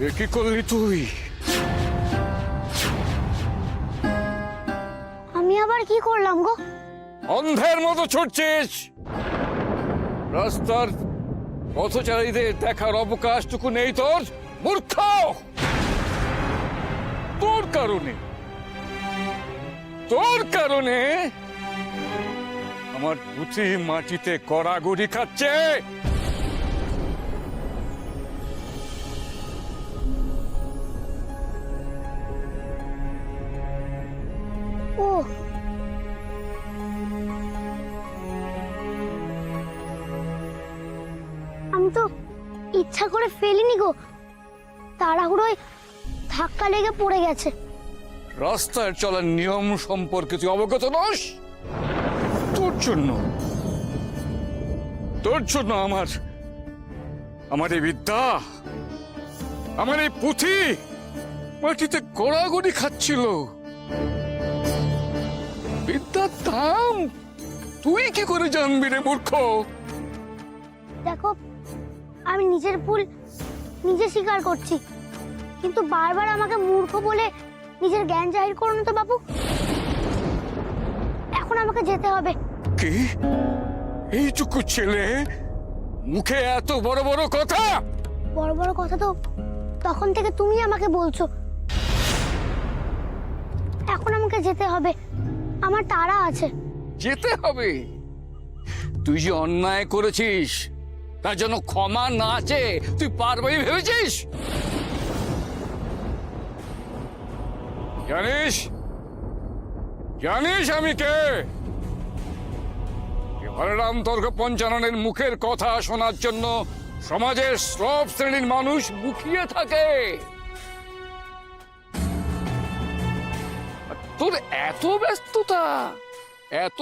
এ কি করলি তুই? আমি আবার কি করলাম গো? অন্ধের মতো ছুটছিস। রাস্তার পথচারীদের দেখার অবকাশটুকু নেই তোর? মূর্খ! তোর কারণে আমার পুঁথি মাটিতে কড়াগড়ি খাচ্ছে। ও আমি তো ইচ্ছা করে ফেলিনি গো, তাড়াহুড়োয় ধাক্কা লেগে পড়ে গেছে। রাস্তায় চলার নিয়ম সম্পর্কে তুই অবগত নস? তোর জন্য আমার এই বিদ্যা, আমার এই পুঁথি মাটিতে গড়াগড়ি খাচ্ছিল। বিদ্যার দাম তুই কি করে জানবি রে মূর্খ? দেখো, আমি নিজের ভুল নিজে স্বীকার করছি, কিন্তু বারবার আমাকে মূর্খ বলে নিজের জ্ঞান জাহির করো না তো বাবু। এখন আমাকে যেতে হবে। কি? এইটুকু ছেলে মুখে এত বড় বড় কথা? বড় বড় কথা তো তখন থেকে তুমি আমাকে বলছো। এখন আমাকে যেতে হবে, আমার তাড়া আছে। যেতে হবে? তুই যে অন্যায় করেছিস তার জন্য ক্ষমা না আছে তুই পারবি ভেবেছিস? জানিস আমি কে? হরেরাম তর্ক পঞ্চাননের মুখের কথা শোনার জন্য সমাজের সব শ্রেণীর মানুষ মুখিয়ে থাকে। তোর এত ব্যস্ততা, এত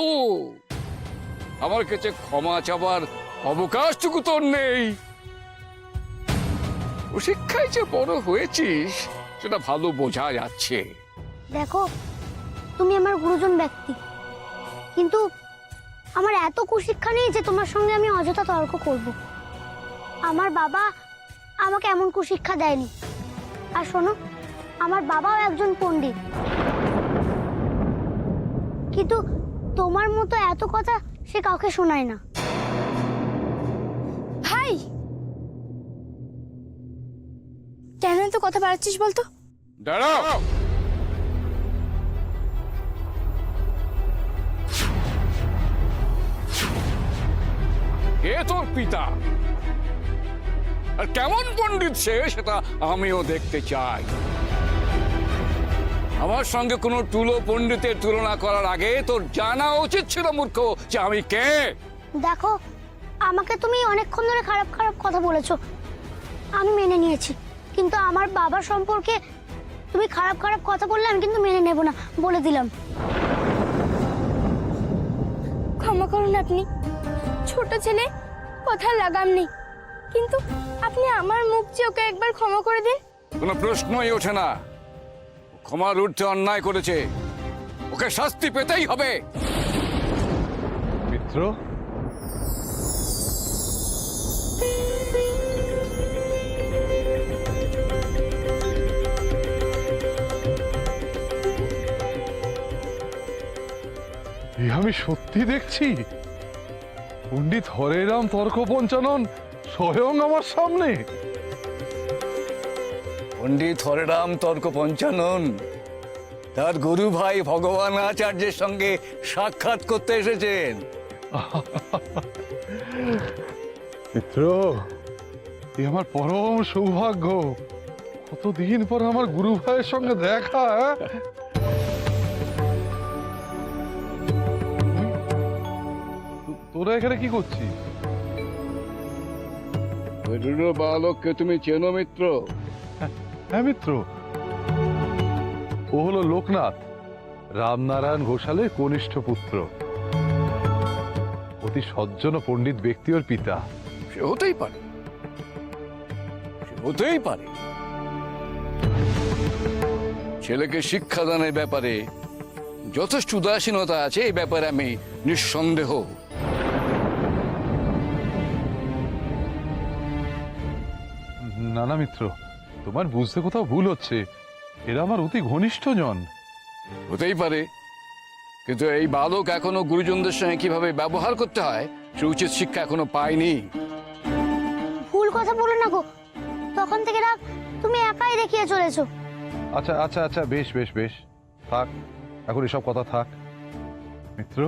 আমার কাছে ক্ষমা চাবার অবকাশটুকু তোর নেই। ও শিক্ষায় যে বড় হয়েছিস সেটা ভালো বোঝা যাচ্ছে। দেখো, তুমি আমার গুরুজন ব্যক্তি, কিন্তু আমার এত কুশিক্ষা নেই যে তোমার সঙ্গে আমি অযথা তর্ক করব। আমার বাবা আমাকে এমন কুশিক্ষা দেয়নি। আর শোনো, আমার বাবাও একজন পণ্ডিত, কিন্তু তোমার মতো এত কথা সে কাউকে শোনায় না। ভাই, কেন এত কথা বাড়াচ্ছিস বলতো? দাঁড়াও। কে তোর পিতা আর কেমন পণ্ডিত সে সেটা আমিও দেখতে চাই। আমার সঙ্গে কোনো টুলো পণ্ডিতের তুলনা করার আগে তোর জানা উচিত ছিল মূর্খ যে আমি কে। দেখো, আমাকে তুমি অনেকক্ষণ ধরে খারাপ খারাপ কথা বলেছো, আমি মেনে নিয়েছি, কিন্তু আমার বাবা সম্পর্কে তুমি খারাপ খারাপ কথা বললে আমি কিন্তু মেনে নেব না, বলে দিলাম। ক্ষমা করুন, আপনি ছোট ছেলে, কথার লাগাম নেই, কিন্তু আপনি আমার মুখ যে ওকে একবার ক্ষমা করে দিন। কোনো প্রশ্নই ওঠে না। ক্ষমার ঊর্ধ্বে অন্যায় করেছে, ওকে শাস্তি পেতেই হবে। মিত্র, আমি সত্যি দেখছি পণ্ডিত হরেরাম তর্ক পঞ্চানন স্বয়ং আমার সামনে। পণ্ডিত হরেরাম তর্ক পঞ্চানন তার গুরু ভাই ভগবান আচার্যের সঙ্গে সাক্ষাৎ করতে এসেছেন। মিত্র, এ আমার পরম সৌভাগ্য। কতদিন পর আমার গুরু ভাইয়ের সঙ্গে দেখা। তোরা এখানে কি করছিস? বালককে তুমি চেনো মিত্র? হ্যাঁ মিত্র, ও হলো লোকনাথ, রামনারায়ণ ঘোষালের কনিষ্ঠ পুত্র। অতি সজ্জন ও পণ্ডিত ব্যক্তি ওর পিতা। সে হতেই পারে, ছেলেকে শিক্ষাদানের ব্যাপারে যথেষ্ট উদাসীনতা আছে, এই ব্যাপারে আমি নিঃসন্দেহ। না না মিত্র, তোমার বুঝতে কোথাও ভুল হচ্ছে, এরা আমার অতি ঘনিষ্ঠ জন। হতেই পারে, কিন্তু এই বালক এখনো গুরুজনদের সঙ্গে কিভাবে ব্যবহার করতে হয় সে উচিত শিক্ষা এখনো পায়নি। ভুল কথা বলো না গো, তখন থেকে রাগ তুমি একাই দেখিয়ে চলেছো। আচ্ছা আচ্ছা আচ্ছা, বেশ বেশ বেশ, থাক, এখন এসব কথা থাক। মিত্র,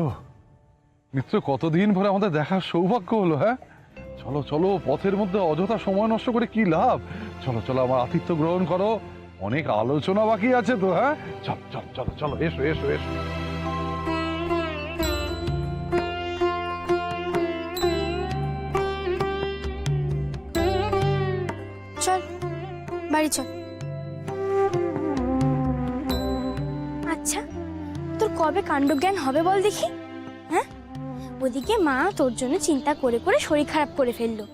মিত্র, কতদিন পরে আমাদের দেখার সৌভাগ্য হলো। হ্যাঁ, চলো চলো, পথের মধ্যে অযথা সময় নষ্ট করে কি লাভ। চলো চলো, আমার আতিথ্য গ্রহণ করো, অনেক আলোচনা বাকি আছে তো। হ্যাঁ, চল চল চলো চলো, এসো এসো এসো। চল বাড়ি চল। আচ্ছা, তোর কবে কাণ্ডজ্ঞান হবে বল দেখি? হ্যাঁ, ওদিকে মা তোর জন্য চিন্তা করে করে শরীর খারাপ করে ফেললো,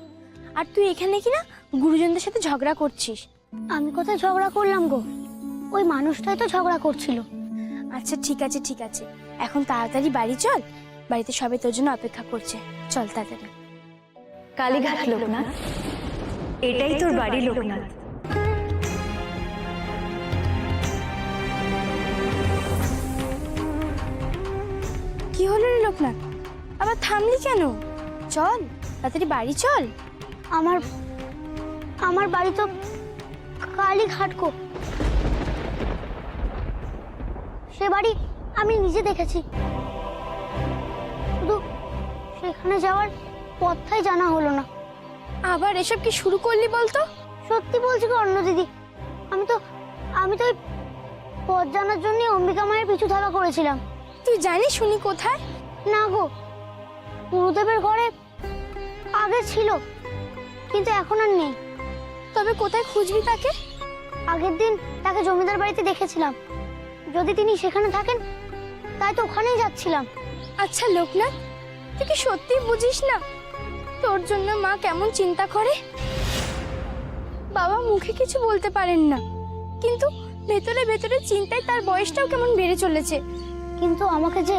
আর তুই এখানে কিনা গুরুজনদের সাথে ঝগড়া করছিস। আমি কোথায় ঝগড়া করলাম গো? ওই মানুষটাই তো ঝগড়া করছিল। আচ্ছা ঠিক আছে ঠিক আছে, এখন তাড়াতাড়ি বাড়ি চল, বাড়িতে সবাই তোর জন্য অপেক্ষা করছে। চল তাড়াতাড়ি। কালীঘাট লোকনাথ, এটাই তোর বাড়ি লোকনাথ। কি হলো রে লোকনাথ, আবার থামলি কেন? চল তাড়াতাড়ি বাড়ি চল। আমার আমার বাড়ি তো কালীঘাট গো। সে বাড়ি আমি নিজে দেখেছি, শুধু সেখানে যাওয়ার পথটাই জানা হলো না। আবার এসব কি শুরু করলি বলতো? সত্যি বলছি গো অন্য দিদি, আমি তো ওই পথ জানার জন্য অম্বিকা মায়ের পিছু ধাওয়া করেছিলাম। তুই জানিস শুনি কোথায়? না গো, গুরুদেবের ঘরে আগে ছিল, কিন্তু এখন আর নেই। তবে কোথায় খুঁজবি তাকে? আগের দিন তাকে জমিদার বাড়িতে দেখেছিলাম, যদি তিনি সেখানে থাকেন তাই তো ওখানেই যাচ্ছিলাম। আচ্ছা লোকনাথ, তুই কি সত্যি বুঝিস না তোর জন্য মা কেমন চিন্তা করে? বাবা মুখে কিছু বলতে পারেন না, কিন্তু ভেতরে ভেতরে চিন্তায় তার বয়সটাও কেমন বেড়ে চলেছে। কিন্তু আমাকে যে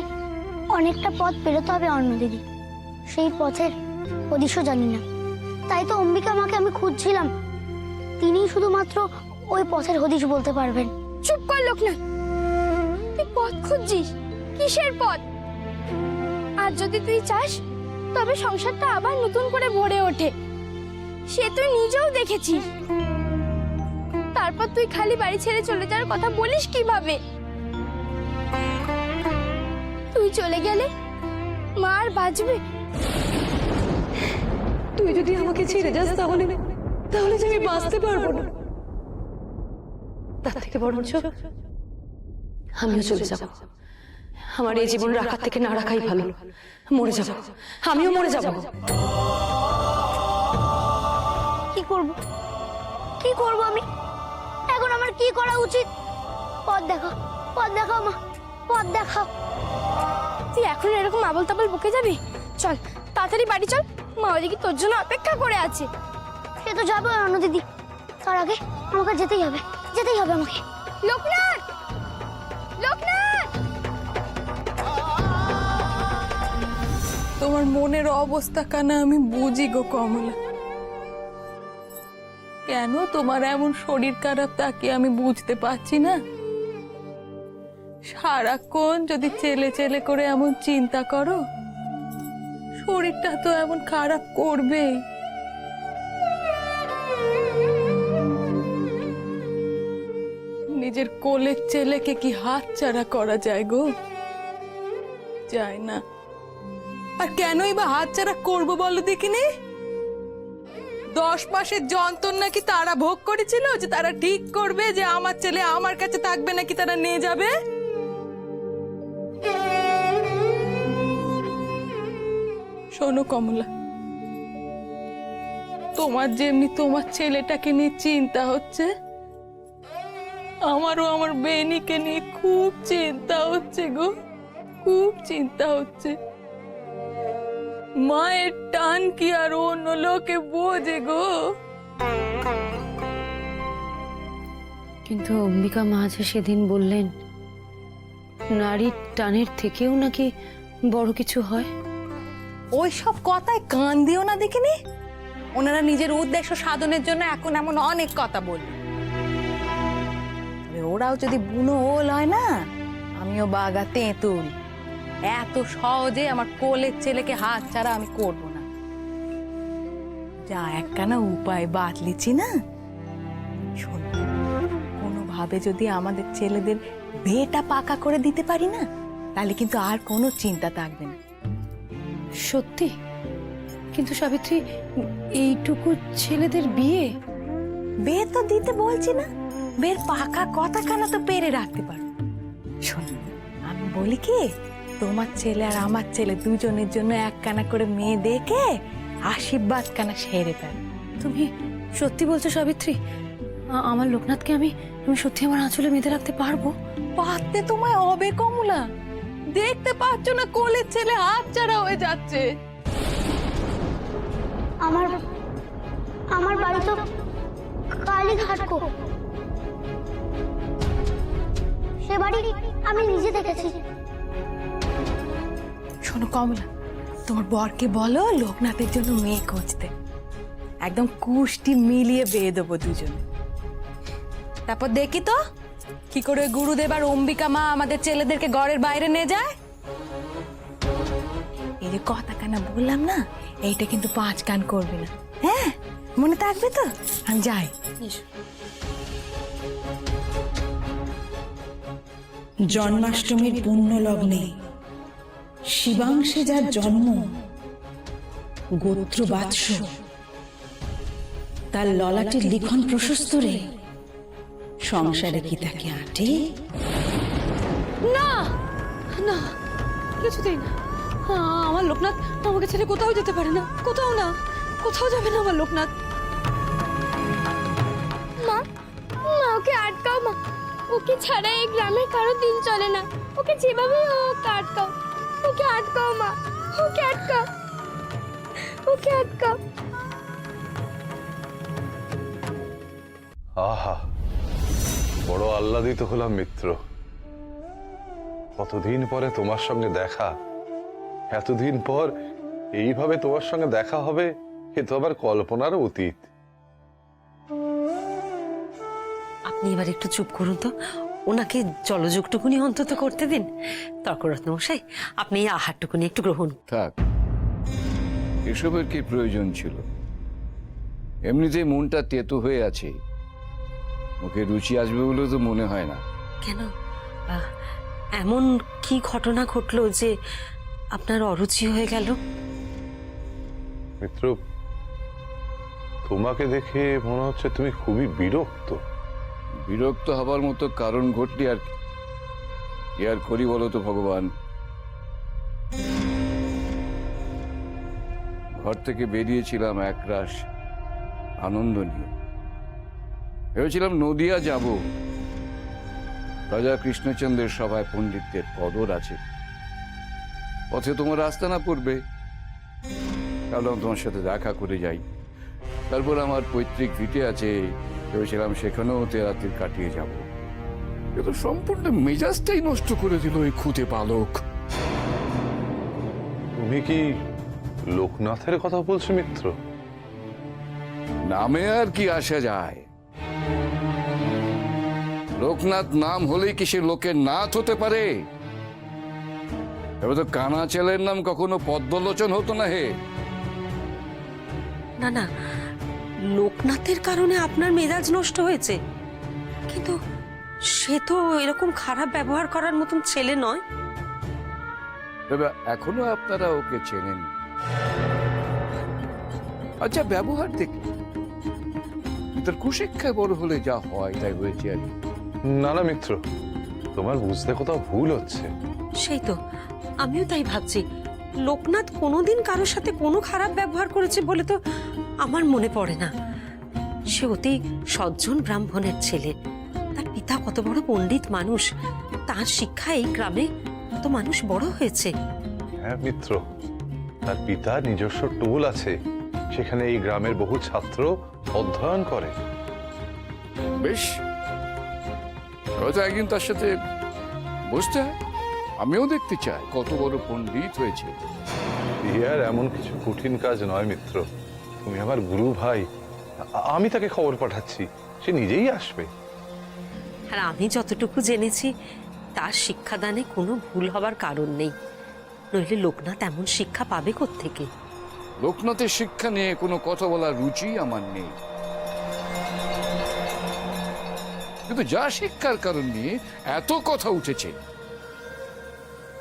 অনেকটা পথ পেরোতে হবে অন্য দিদি, সেই পথের হদিশও জানি না। তাই তো অম্বিকা মাকে আমি খুঁজছিলাম, তিনিই শুধুমাত্র ওই পথের হদিশ বলতে পারবেন। চুপ কর লোকনাথ, তুই পথ খুঁজছিস? কিসের পথ? আর যদি তুই চাস তবে সংসারটা আবার নতুন করে ভরে ওঠে, সে তুই নিজেও দেখেছিস। তারপর তুই খালি বাড়ি ছেড়ে চলে যাওয়ার কথা বলিস কিভাবে? তুই চলে গেলে মা আর বাঁচবে? তুই যদি আমাকে ছেড়ে যাস তাহলে তাহলে যে আমি বাঁচতে পারবো না। তার থেকে বরঞ্চ আমিও চলে যাব। আমার এই জীবন রাখার থেকে না রাখাই ভালো। মরে যাব, আমিও মরে যাব। কি করব, কি করব আমি এখন? আমার কি করা উচিত? পথ দেখাও, পথ দেখাও মা, পথ দেখাও। তুই এখন এরকম আবল তাবল বকে যাবি? চল তাড়াতাড়ি বাড়ি চল, মা ওদিকে তোর জন্য অপেক্ষা করে আছে। সে তো যাবে অন্য দিদি, তার আগে আমাকে যেতেই হবে, যেতেই হবে আমাকে। লোকনাথ, লোকনাথ! তোমার মনের অবস্থা কানা আমি বুঝি গো কমলা। কেন তোমার এমন শরীর খারাপ তাকে আমি বুঝতে পারছি না। সারাক্ষণ যদি চেলে চেলে করে এমন চিন্তা করো, শরীরটা তো এমন খারাপ করবেই। নিজের কোলের ছেলেকে কি হাতছাড়া করা যায় গো? যায় না। আর কেনই বা হাতছাড়া করবো বলো দেখিনি? 10 মাসের যন্ত্রণা কি তারা ভোগ করেছিল যে তারা ঠিক করবে যে আমার ছেলে আমার কাছে থাকবে নাকি তারা নিয়ে যাবে? শোনো কমলা, তোমার যেমনি তোমার ছেলেটাকে নিয়ে চিন্তা হচ্ছে, আমারও আমার বেনিকে নিয়ে খুব চিন্তা হচ্ছে গো, খুব চিন্তা হচ্ছে। মায়ের টান কি আর অন্য লোকে বোঝে গো? কিন্তু অম্বিকা মা যে সেদিন বললেন নারীর টানের থেকেও নাকি বড় কিছু হয়। ওই সব কথায় কান দিও না দেখিনি। ওনারা নিজের উদ্দেশ্য সাধনের জন্য এখন এমন অনেক কথা বলবে। তাহলে ওরাও যদি বুনো ওল হয় না, আমিও বাগা তেঁতুল। এত সহজে আমার কোলের ছেলেকে হাত ছাড়া আমি করব না। যা একখানা উপায় বাতলিছি না, শোন, কোনোভাবে যদি আমাদের ছেলেদের বিয়েটা পাকা করে দিতে পারি না, তাহলে কিন্তু আর কোনো চিন্তা থাকবে না। সত্যি? কিন্তু সাবিত্রী, এইটুকু ছেলেদের বিয়ে? বিয়ে তো দিতে বলছি না, বিয়ের পাকা কথাখানা তো পেরে রাখতে পারো। শোন, আমি বলি কি, তোমার ছেলে আর আমার ছেলে দুজনের জন্য একখানা করে মেয়ে দেখে আশীর্বাদ কানা সেরে ফেল। তুমি সত্যি বলছো সাবিত্রী? আমার লোকনাথকে আমি সত্যি আমার আঁচলে বেঁধে রাখতে পারবো? পারতে তোমায় হবে কমলা? দেখতে পাচ্ছ না কোলের ছেলে হাত ছাড়া হয়ে যাচ্ছে? আমার বাড়ি তো কালীঘাট গো। সে বাড়ি আমি নিজে দেখেছি। শোনো কমলা, তোমার বরকে বলো লোকনাথের জন্য মেয়ে খুঁজতে। একদম কুষ্টি মিলিয়ে বিয়ে দেবো দুজনে। তারপর দেখি তো কি করে গুরুদেব আর অম্বিকা মা আমাদের ছেলেদেরকে ঘরের বাইরে নিয়ে যায়। এই যে কথা কানা বললাম না, এইটা কিন্তু 5 কান করবে না, হ্যাঁ? মনে থাকবে তো? আমি যাই। জন্মাষ্টমীর পুণ্য লগ্নে শিবাংশে যার জন্ম, গোত্র বাৎস, তার ললাটের লিখন প্রশস্ত রে, সংসারে কি তাকে আটে? না না, কিছুতেই না। আমার লোকনাথ আমাকে ছেড়ে কোথাও যেতে পারে না, কোথাও না, কোথাও যাবে না আমার লোকনাথ। মা, মা ওকে আটকাও মা। ওকে ছাড়া এই গ্রামের কারো দিন চলে না। ওকে যেভাবে হোক আটকাও। ওকে আটকাও মা, ওকে আটকাও, ওকে আটকাও। আহা, বড় আহ্লাদিত হলাম মিত্র। কতদিন পরে তোমার সঙ্গে দেখা, এতদিন পর এইভাবে তোমার সঙ্গে দেখা হবে, এ তো আবার কল্পনারও অতীত। আপনি এবার একটু চুপ করুন তো, ওনাকে জলযোগটুকুনি অন্তত করতে দিন। তর্করত্ন মশাই, আপনি এই আহারটুকুনি একটু গ্রহণ। থাক, এসবের কি প্রয়োজন ছিল? এমনিতেই মনটা তেতো হয়ে আছে, মুখে রুচি আসবে বলে তো মনে হয় না। কেন, এমন কি ঘটনা ঘটলো যে আপনার অরুচি হয়ে গেল? মিত্র, তোমাকে দেখে মনে হচ্ছে তুমি খুবই বিরক্ত। বিরক্ত হবার মতো কারণ ঘটলি আর কি আর করি বলো তো ভগবান। ঘর থেকে বেরিয়েছিলাম একরাশ আনন্দ নিয়ে, ভেবেছিলাম নদিয়া যাব, রাজা কৃষ্ণচন্দ্রের সভায় পণ্ডিতদের কদর আছে, পথে তোমার আস্তানা পড়বে, ভাবলাম তোমার সাথে দেখা করে যাই। তারপর আমার পৈতৃক ভিটে আছে, ভেবেছিলাম সেখানেও রাত্রি কাটিয়ে যাব। কিন্তু সম্পূর্ণ মেজাজটাই নষ্ট করে দিল এই খুদে বালক। তুমি কি লোকনাথের কথা বলছো মিত্র? নামে আর কি আসা যায়? লোকনাথ নাম হলেই কি সে লোকের নাথ হতে পারে? এবার তো কানা ছেলের নাম কখনো পদ্মলোচন হতো না হে। না না, লোকনাথের কারণে আপনার মেজাজ নষ্ট হয়েছে, কিন্তু সে তো এরকম খারাপ ব্যবহার করার মতন ছেলে নয়। তবে এখনো আপনারা ওকে চেনেন। আচ্ছা, ব্যবহার দেখি তার কুশিক্ষায় বড় হলে যা হয় তাই হয়েছে আর কি। না না মিত্র, তোমার বুঝতে কোথাও ভুল হচ্ছে। সেই তো আমিও তাই ভাবছি। লোকনাথ কোনোদিন কারোর সাথে কোনো খারাপ ব্যবহার করেছে বলে তো আমার মনে পড়ে না। সে অতি সজ্জন ব্রাহ্মণের ছেলে, তার পিতা কত বড় পণ্ডিত মানুষ, তার শিক্ষা এই গ্রামে কত মানুষ বড় হয়েছে। হ্যাঁ মিত্র, তার পিতার নিজস্ব টোল আছে, সেখানে এই গ্রামের বহু ছাত্র অধ্যয়ন করে। বেশ, হয়তো একদিন তার সাথে বসতে হয়, আমিও দেখতে চাই কত বড় পণ্ডিত হয়েছে। আর এমন কিছু কঠিন কাজ নয় মিত্র, তুমি আমার গুরু ভাই, আমি তাকে খবর পাঠাচ্ছি, সে নিজেই আসবে। আর আমি যতটুকু জেনেছি তার শিক্ষাদানে কোনো ভুল হবার কারণ নেই, নইলে লোকনাথ এমন শিক্ষা পাবে কোত্থেকে? লোকনাথের শিক্ষা নিয়ে কোনো কথা বলার রুচি আমার নেই, কিন্তু যা শিক্ষার কারণ নিয়ে এত কথা উঠেছে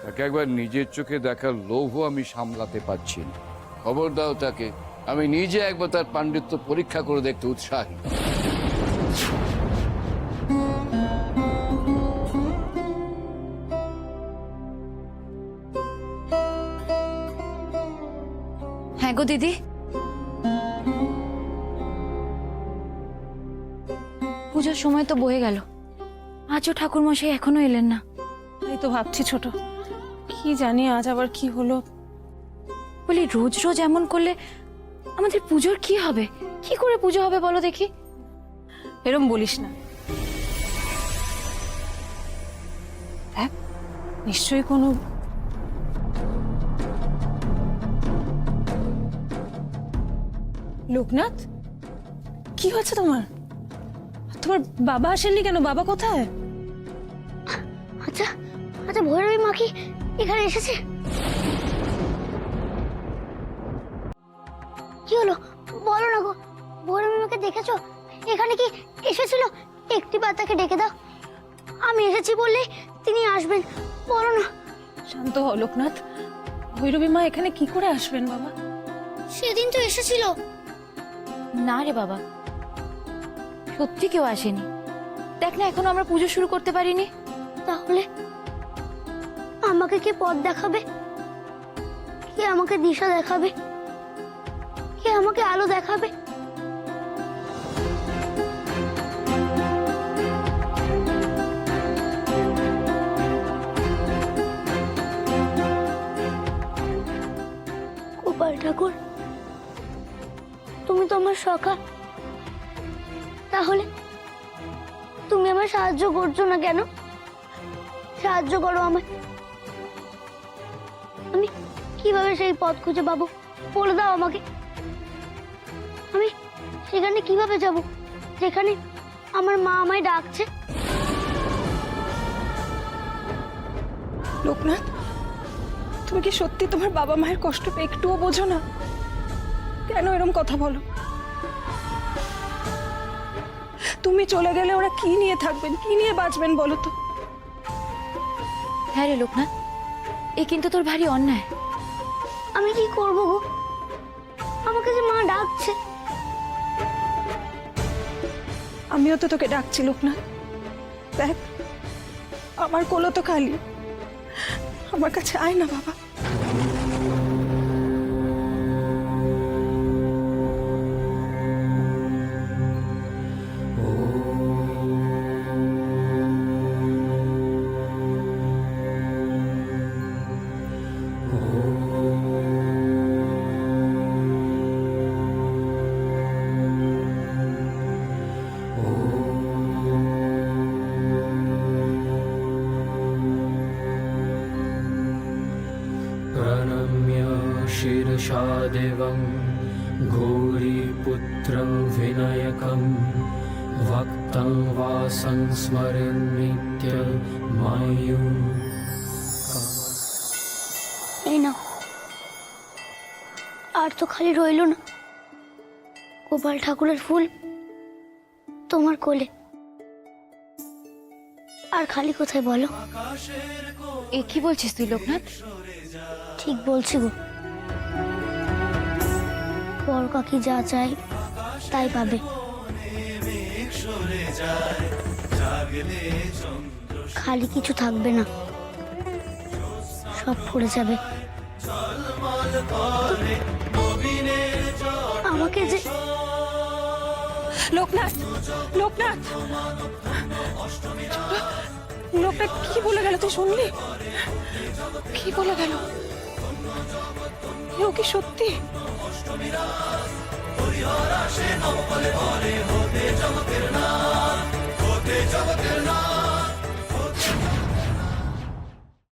তাকে একবার নিজের চোখে দেখার লোভও আমি সামলাতে পারছি না। খবর দাও তাকে, আমি নিজে একবার তার পাণ্ডিত্য পরীক্ষা করে দেখতে উৎসাহী। হ্যাঁ গো দিদি, পুজোর সময় তো বয়ে গেল, আজও ঠাকুরমশাই এখনো এলেন না। এই তো ভাবছি ছোট, কি জানি আজ আবার কি হলো। বলি রোজ রোজ এমন করলে আমাদের পুজোর কি হবে? কি করে পুজো হবে বলো দেখি? এরম বলিস না, দেখ নিশ্চয়ই কোনো লোকনাথ, কি হয়েছে তোমার? তোমার বাবা আসেননি কেন? বাবা কোথায়? আচ্ছা আচ্ছা, ভৈরবী মা কি এখানে এসেছে? কি হলো বলো না গো, ভৈরবী মাকে দেখেছো? এখানে কি এসেছিল? একটি বার তাকে ডেকে দাও, আমি এসেছি বললেই তিনি আসবেন, বলো না। শান্ত হও লোকনাথ, ভৈরবী মা এখানে কি করে আসবেন বাবা? সেদিন তো এসেছিল। না রে বাবা, সত্যি কেউ আসেনি। দেখ না, এখনো আমরা পুজো শুরু করতে পারিনি। তাহলে আমাকে কে পথ দেখাবে? কে আমাকে দিশা দেখাবে? কে আমাকে আলো দেখাবে? গোপাল ঠাকুর, তুমি তো আমার সখা, তাহলে তুমি আমার সাহায্য করছো না কেন? সাহায্য করো আমায়। আমি কিভাবে সেই পথ খুঁজে পাবো বলে দাও আমাকে। আমি সেখানে কিভাবে যাব যেখানে আমার মা আমায় ডাকছে? লোকনাথ, তুমি কি সত্যি তোমার বাবা মায়ের কষ্টটা একটুও বোঝো না? কেন এরকম কথা বলো? তুমি চলে গেলে ওরা কি নিয়ে থাকবেন, কি নিয়ে বাঁচবেন বলো তো? হ্যাঁ রে লোকনাথ, এ কিন্তু তোর ভারী অন্যায়। আমি কি করবো গো? আমাকে যে মা ডাকছে। আমিও তো তোকে ডাকছি লোকনাথ, দেখ আমার কোলো তো খালি, আমার কাছে আয় না বাবা। प्रणम्य शीर्षा देवं घोरीपुत्रं विनायकं भक्तं वासं स्मरन् नित्यमायु। এই নাও, আর তো খালি রইল না গোপাল ঠাকুরের ফুল তোমার কোলে। আর খালি কোথায় বলো? এ কি বলছিস তুই লোকনাথ? ঠিক বলছি গো, বড় কাকি যা চাই তাই পাবে। খালি কিছু থাকবে না, সব পড়ে যাবে। আমাকে যে লোকনাথ, লোকনাথ, লোকনাথ কি বলে গেল তুই শুনলি? কি বলে গেল? ও কি সত্যি?